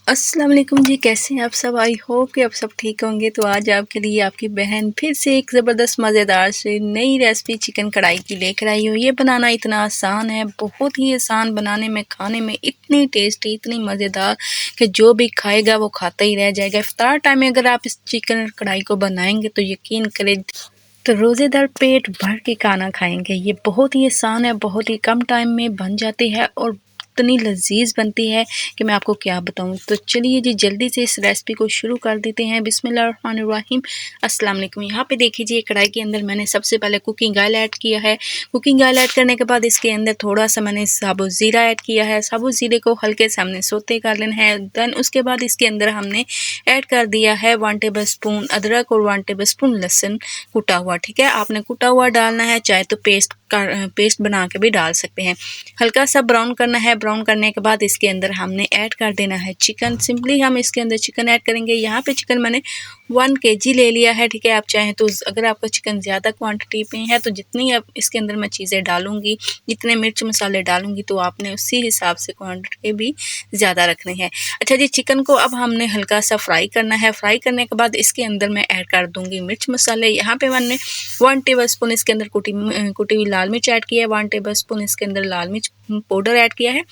अस्सलाम वालेकुम जी, कैसे हैं आप सब। आई होप कि आप सब ठीक होंगे। तो आज आपके लिए आपकी बहन फिर से एक ज़बरदस्त मज़ेदार से नई रेसिपी चिकन कढ़ाई की लेकर आई हूँ। ये बनाना इतना आसान है, बहुत ही आसान बनाने में, खाने में इतनी टेस्टी, इतनी मज़ेदार कि जो भी खाएगा वो खाता ही रह जाएगा। इफ्तार टाइम में अगर आप इस चिकन कढ़ाई को बनाएंगे तो यकीन करें तो रोज़ेदार पेट भर के खाना खाएंगे। ये बहुत ही आसान है, बहुत ही कम टाइम में बन जाती है और इतनी लजीज बनती है कि मैं आपको क्या बताऊं। तो चलिए जी जल्दी से इस रेसिपी को शुरू कर देते हैं। बिस्मिल्लाहिर्रहमानिर्रहीम। अस्सलाम वालेकुम। यहाँ पे देखिए जी, कढ़ाई के अंदर मैंने सबसे पहले कुकिंग ऑयल ऐड किया है। कुकिंग ऑयल ऐड करने के बाद इसके अंदर थोड़ा सा मैंने साबुत ज़ीरा ऐड किया है। साबुत ज़ीरे को हल्के से हमने सोते कर लेना है। देन उसके बाद इसके अंदर हमने ऐड कर दिया है 1 टेबल स्पून अदरक और 1 टेबल स्पून लहसुन कुटा हुआ। ठीक है, आपने कुटा हुआ डालना है, चाहे तो पेस्ट बना के भी डाल सकते हैं। हल्का सा ब्राउन करना है। ब्राउन करने के बाद इसके अंदर हमने ऐड कर देना है चिकन। सिंपली हम इसके अंदर चिकन ऐड करेंगे। यहाँ पे चिकन मैंने 1 केजी ले लिया है। ठीक है, आप चाहें तो अगर आपका चिकन ज़्यादा क्वांटिटी में है तो जितनी अब इसके अंदर मैं चीज़ें डालूंगी, जितने मिर्च मसाले डालूंगी, तो आपने उसी हिसाब से क्वांटिटी भी ज़्यादा रखनी है। अच्छा जी, चिकन को अब हमने हल्का सा फ्राई करना है। फ्राई करने के बाद इसके अंदर मैं ऐड कर दूंगी मिर्च मसाले। यहाँ पे मैंने 1 टेबल स्पून इसके अंदर कुटी हुई लाल मिर्च ऐड किया है। 1 टेबल स्पून इसके अंदर लाल मिर्च पाउडर ऐड किया है।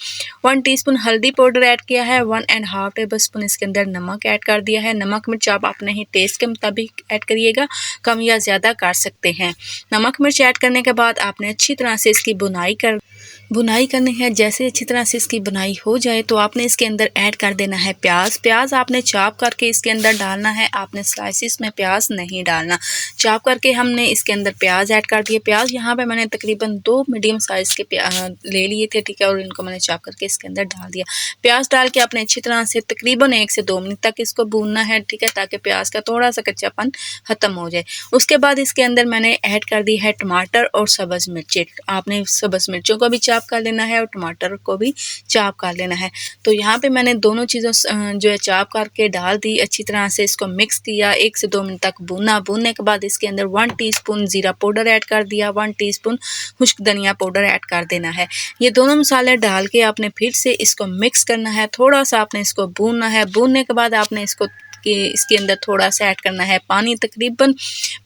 1 टीस्पून हल्दी पाउडर ऐड किया है। 1.5 टेबल स्पून इसके अंदर नमक ऐड कर दिया है। नमक मिर्च आप अपने ही टेस्ट के मुताबिक ऐड करिएगा, कम या ज़्यादा कर सकते हैं। नमक मिर्च ऐड करने के बाद आपने अच्छी तरह से इसकी बुनाई करनी है। जैसे अच्छी तरह से इसकी बुनाई हो जाए तो आपने इसके अंदर ऐड कर देना है प्याज। प्याज आपने चॉप करके इसके अंदर डालना है, आपने स्लाइसिस में प्याज नहीं डालना। चॉप करके हमने इसके अंदर प्याज ऐड कर दिए। प्याज यहाँ पे मैंने तकरीबन 2 मीडियम साइज़ के ले लिए थे। ठीक है, और इनको मैंने चॉप करके इसके अंदर डाल दिया। प्याज डाल के आपने अच्छी तरह से तकरीबन 1 से 2 मिनट तक इसको भूनना है। ठीक है, ताकि प्याज का थोड़ा सा कच्चापन ख़त्म हो जाए। उसके बाद इसके अंदर मैंने ऐड कर दी है टमाटर और सब्ज़ मिर्ची। आपने सब्ज़ मिर्चों को भी चॉप कर लेना है और टमाटर को भी चॉप कर लेना है। तो यहाँ पे मैंने दोनों चीज़ों जो है चॉप करके डाल दी। अच्छी तरह से इसको मिक्स किया, 1 से 2 मिनट तक भूना। भूनने के बाद इसके अंदर 1 टीस्पून जीरा पाउडर ऐड कर दिया, 1 टीस्पून खुश्क धनिया पाउडर ऐड कर देना है। ये दोनों मसाले डाल के आपने फिर से इसको मिक्स करना है। थोड़ा सा आपने इसको भूनना है। भूनने के बाद आपने इसके अंदर थोड़ा सा ऐड करना है पानी। तकरीबन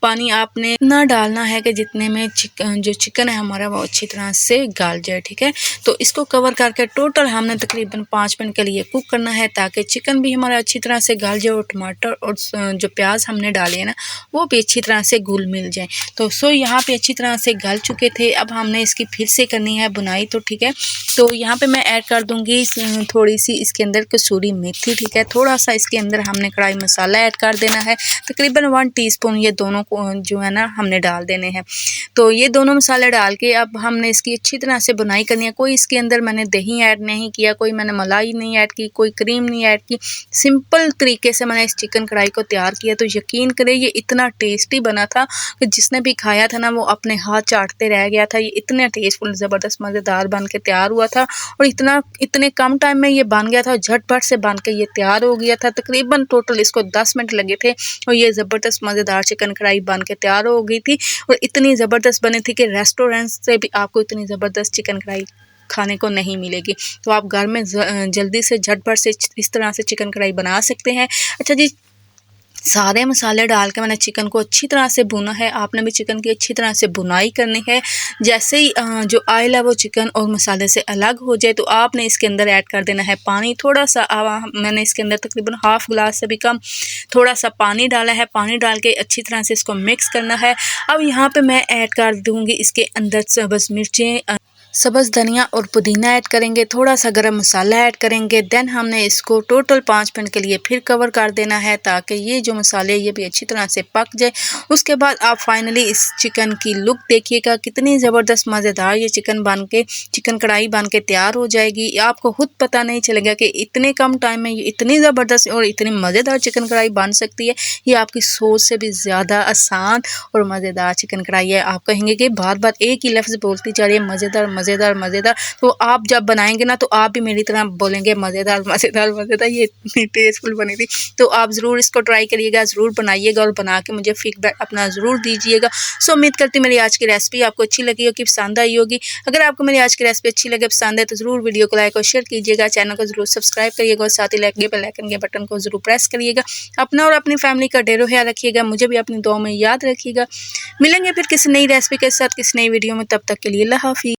पानी आपने इतना डालना है कि जितने में जो चिकन है हमारा वो अच्छी तरह से गल जाए। ठीक है, तो इसको कवर करके टोटल हमने तकरीबन 5 मिनट के लिए कुक करना है, ताकि चिकन भी हमारा अच्छी तरह से गल जाए और टमाटर और जो प्याज हमने डाले हैं ना वो भी अच्छी तरह से घुल मिल जाए। तो यहाँ पे अच्छी तरह से गल चुके थे। अब हमने इसकी फिर से करनी है बुनाई। तो ठीक है, तो यहाँ पे मैं ऐड कर दूंगी थोड़ी सी इसके अंदर कसूरी मेथी। ठीक है, थोड़ा सा इसके अंदर हमने कढ़ाई मसाला ऐड कर देना है, तकरीबन 1 टीस्पून। ये दोनों को जो है ना हमने डाल देने हैं। तो ये दोनों मसाले डाल के अब हमने इसकी अच्छी तरह से बुनाई करनी है। कोई इसके अंदर मैंने दही ऐड नहीं किया, कोई मैंने मलाई नहीं ऐड की, कोई क्रीम नहीं ऐड की। सिंपल तरीके से मैंने इस चिकन कढ़ाई को तैयार किया। तो यकीन करें ये इतना टेस्टी बना था कि जिसने भी खाया था ना वो अपने हाथ चाटते रह गया था। ये इतना टेस्टफुल ज़बरदस्त मज़ेदार बन के तैयार हुआ था और इतने कम टाइम में ये बन गया था। झटपट से बन के ये तैयार हो गया था। तकरीबन टोटल इसको 10 मिनट लगे थे और ये ज़बरदस्त मज़ेदार चिकन कढ़ाई बन के तैयार हो गई थी और इतनी ज़बरदस्त बनी थी कि रेस्टोरेंट से भी आपको इतनी ज़बरदस्त चिकन कढ़ाई खाने को नहीं मिलेगी। तो आप घर में जल्दी से झटपट से इस तरह से चिकन कढ़ाई बना सकते हैं। अच्छा जी, सारे मसाले डाल के मैंने चिकन को अच्छी तरह से भुना है। आपने भी चिकन की अच्छी तरह से बुनाई करनी है। जैसे ही जो ऑयल है वो चिकन और मसाले से अलग हो जाए तो आपने इसके अंदर ऐड कर देना है पानी। थोड़ा सा मैंने इसके अंदर तकरीबन हाफ गिलास से भी कम थोड़ा सा पानी डाला है। पानी डाल के अच्छी तरह से इसको मिक्स करना है। अब यहाँ पे मैं ऐड कर दूँगी इसके अंदर सब्ज़ मिर्चें, सब्ज़ धनिया और पुदीना ऐड करेंगे, थोड़ा सा गरम मसाला ऐड करेंगे। देन हमने इसको टोटल 5 मिनट के लिए फिर कवर कर देना है, ताकि ये जो मसाले ये भी अच्छी तरह से पक जाए। उसके बाद आप फाइनली इस चिकन की लुक देखिएगा, कितनी ज़बरदस्त मज़ेदार ये चिकन कढ़ाई बन के तैयार हो जाएगी। आपको खुद पता नहीं चलेगा कि इतने कम टाइम में ये इतनी ज़बरदस्त और इतनी मज़ेदार चिकन कढ़ाई बन सकती है। ये आपकी सोच से भी ज़्यादा आसान और मज़ेदार चिकन कढ़ाई है। आप कहेंगे कि बार बार एक ही लफ्ज़ बोलती जा रही है, मज़ेदार मज़ेदार। तो आप जब बनाएंगे ना तो आप भी मेरी तरह बोलेंगे मज़ेदार, ये इतनी टेस्टफुल बनी थी। तो आप ज़रूर इसको ट्राई करिएगा, ज़रूर बनाइएगा और बना के मुझे फीडबैक अपना ज़रूर दीजिएगा। सो उम्मीद करती हूँ मेरी आज की रेसिपी आपको अच्छी लगी होगी, पसंद आई होगी। अगर आपको मेरी आज की रेसिपी अच्छी लगे, पसंद है तो ज़रूर वीडियो को लाइक और शेयर कीजिएगा, चैनल को ज़रूर सब्सक्राइब करिएगा और साथ ही बेल आइकन के बटन को ज़रूर प्रेस करिएगा। अपना और अपनी फैमिली का ढेरों ख्याल रखिएगा, मुझे भी अपनी दुआ में याद रखिएगा। मिलेंगे फिर किसी नई रेसिपी के साथ, किसी नई वीडियो में, तब तक के लिए अल्लाह हाफ़िज़।